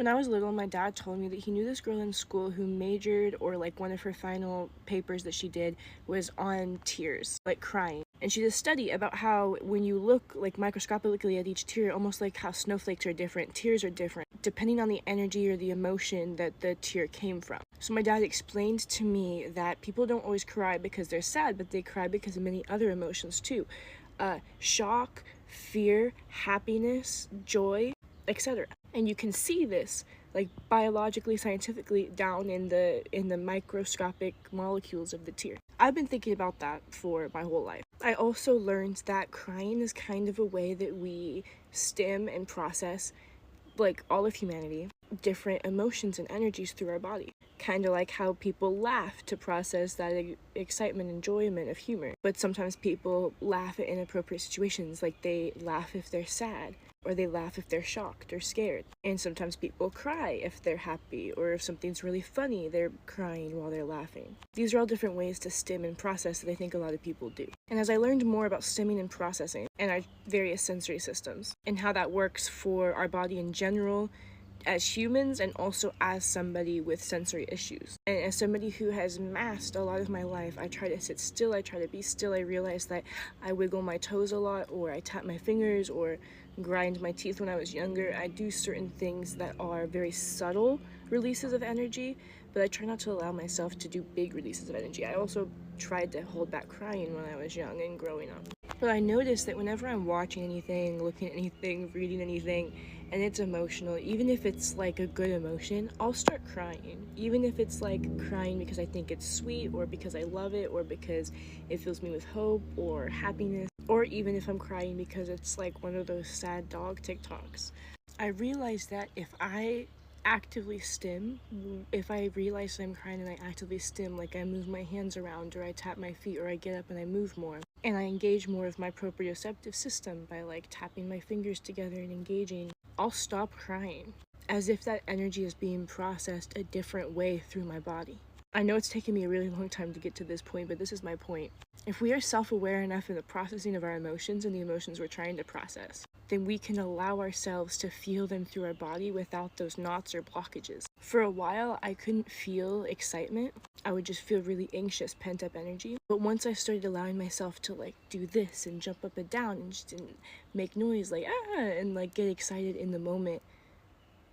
When I was little, my dad told me that he knew this girl in school who majored, or like one of her final papers that she did was on tears, like crying. And she did a study about how when you look like microscopically at each tear, almost like how snowflakes are different, tears are different, depending on the energy or the emotion that the tear came from. So my dad explained to me that people don't always cry because they're sad, but they cry because of many other emotions too. Shock, fear, happiness, joy, etc. And you can see this like biologically, scientifically down in the microscopic molecules of the tear. I've been thinking about that for my whole life. I also learned that crying is kind of a way that we stem and process, like all of humanity, different emotions and energies through our body. Kind of like how people laugh to process that excitement, enjoyment of humor. But sometimes people laugh at inappropriate situations, like they laugh if they're sad, or they laugh if they're shocked or scared. And sometimes people cry if they're happy, or if something's really funny, they're crying while they're laughing. These are all different ways to stem and process that I think a lot of people do. And as I learned more about stemming and processing and our various sensory systems and how that works for our body in general, as humans, and also as somebody with sensory issues. And as somebody who has masked a lot of my life, I try to sit still, I try to be still. I realize that I wiggle my toes a lot, or I tap my fingers, or grind my teeth when I was younger. I do certain things that are very subtle releases of energy, but I try not to allow myself to do big releases of energy. I also tried to hold back crying when I was young and growing up. But I noticed that whenever I'm watching anything, looking at anything, reading anything, and it's emotional, even if it's like a good emotion, I'll start crying. Even if it's like crying because I think it's sweet, or because I love it, or because it fills me with hope or happiness, or even if I'm crying because it's like one of those sad dog TikToks. I realized that if I actively stim, if I realize I'm crying and I actively stim, like I move my hands around, or I tap my feet, or I get up and I move more, and I engage more of my proprioceptive system by like tapping my fingers together and engaging, I'll stop crying, as if that energy is being processed a different way through my body. I know it's taken me a really long time to get to this point, but this is my point. If we are self-aware enough in the processing of our emotions and the emotions we're trying to process, then we can allow ourselves to feel them through our body without those knots or blockages. For a while, I couldn't feel excitement. I would just feel really anxious, pent-up energy. But once I started allowing myself to like do this and jump up and down and just didn't make noise, like and like get excited in the moment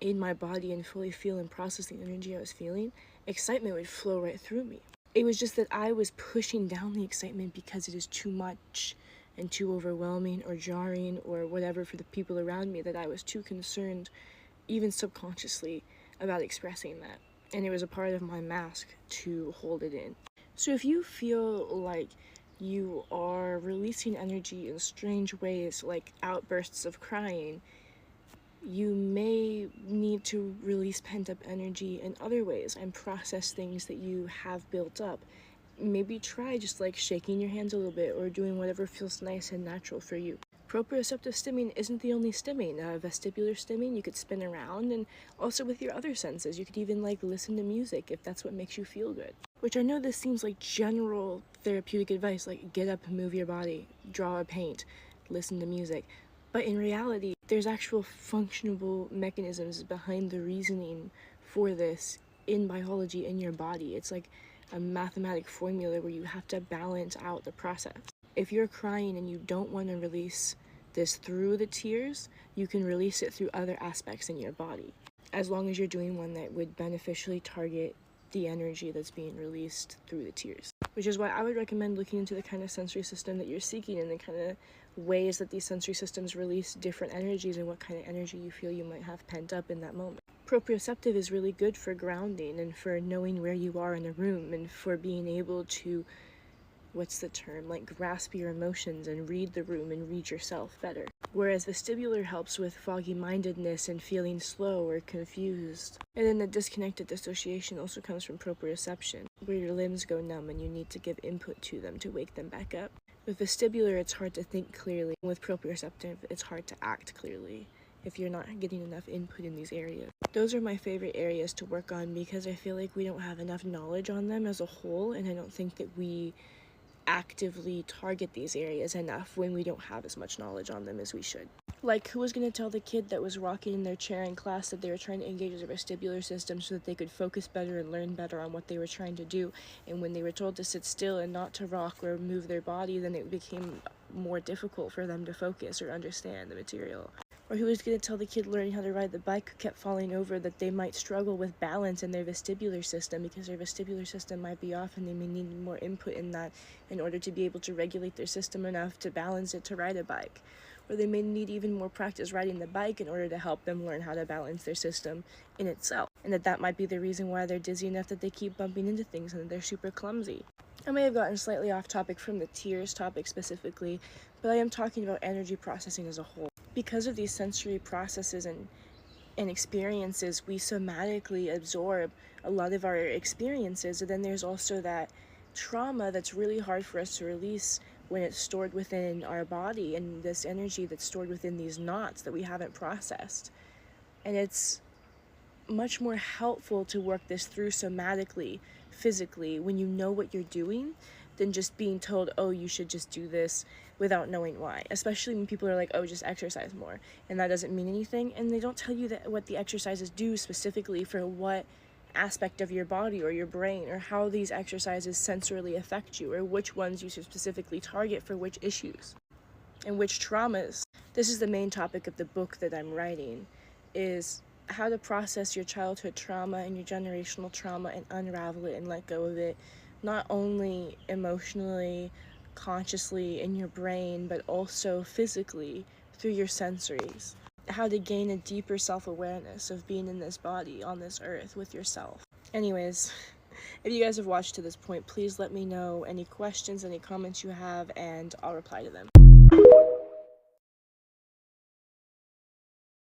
in my body and fully feel and process the energy I was feeling, excitement would flow right through me. It was just that I was pushing down the excitement because it is too much and too overwhelming or jarring or whatever for the people around me, that I was too concerned, even subconsciously, about expressing that. And it was a part of my mask to hold it in. So if you feel like you are releasing energy in strange ways, like outbursts of crying, you may need to release pent-up energy in other ways and process things that you have built up. Maybe try just like shaking your hands a little bit, or doing whatever feels nice and natural for you. Proprioceptive stimming isn't the only stimming. Vestibular stimming, you could spin around, and also with your other senses. You could even like listen to music if that's what makes you feel good. Which I know this seems like general therapeutic advice, like get up and move your body, draw or paint, listen to music. But in reality, there's actual functional mechanisms behind the reasoning for this in biology, in your body. It's like a mathematic formula where you have to balance out the process. If you're crying and you don't want to release this through the tears, you can release it through other aspects in your body, as long as you're doing one that would beneficially target the energy that's being released through the tears. Which is why I would recommend looking into the kind of sensory system that you're seeking, and the kind of ways that these sensory systems release different energies, and what kind of energy you feel you might have pent up in that moment. Proprioceptive is really good for grounding and for knowing where you are in a room, and for being able to, like grasp your emotions and read the room and read yourself better. Whereas vestibular helps with foggy-mindedness and feeling slow or confused. And then the disconnected dissociation also comes from proprioception, where your limbs go numb and you need to give input to them to wake them back up. With vestibular, it's hard to think clearly. With proprioceptive, it's hard to act clearly if you're not getting enough input in these areas. Those are my favorite areas to work on, because I feel like we don't have enough knowledge on them as a whole, and I don't think that we actively target these areas enough when we don't have as much knowledge on them as we should. Like, who was going to tell the kid that was rocking in their chair in class that they were trying to engage their vestibular system so that they could focus better and learn better on what they were trying to do? And when they were told to sit still and not to rock or move their body, then it became more difficult for them to focus or understand the material. Or who was going to tell the kid learning how to ride the bike who kept falling over that they might struggle with balance in their vestibular system because their vestibular system might be off and they may need more input in that in order to be able to regulate their system enough to balance it to ride a bike? Or they may need even more practice riding the bike in order to help them learn how to balance their system in itself. And that might be the reason why they're dizzy enough that they keep bumping into things and that they're super clumsy. I may have gotten slightly off topic from the tears topic specifically, but I am talking about energy processing as a whole. Because of these sensory processes and experiences, we somatically absorb a lot of our experiences, and then there's also that trauma that's really hard for us to release when it's stored within our body, and this energy that's stored within these knots that we haven't processed. And it's much more helpful to work this through somatically, physically, when you know what you're doing, than just being told, oh, you should just do this without knowing why. Especially when people are like, oh, just exercise more, and that doesn't mean anything, and they don't tell you that what the exercises do specifically for what aspect of your body or your brain, or how these exercises sensorily affect you, or which ones you should specifically target for which issues and which traumas. This is the main topic of the book that I'm writing, is how to process your childhood trauma and your generational trauma and unravel it and let go of it, not only emotionally, consciously in your brain, but also physically through your sensories. How to gain a deeper self-awareness of being in this body on this earth with yourself. Anyways, if you guys have watched to this point, please let me know any questions, any comments you have, and I'll reply to them.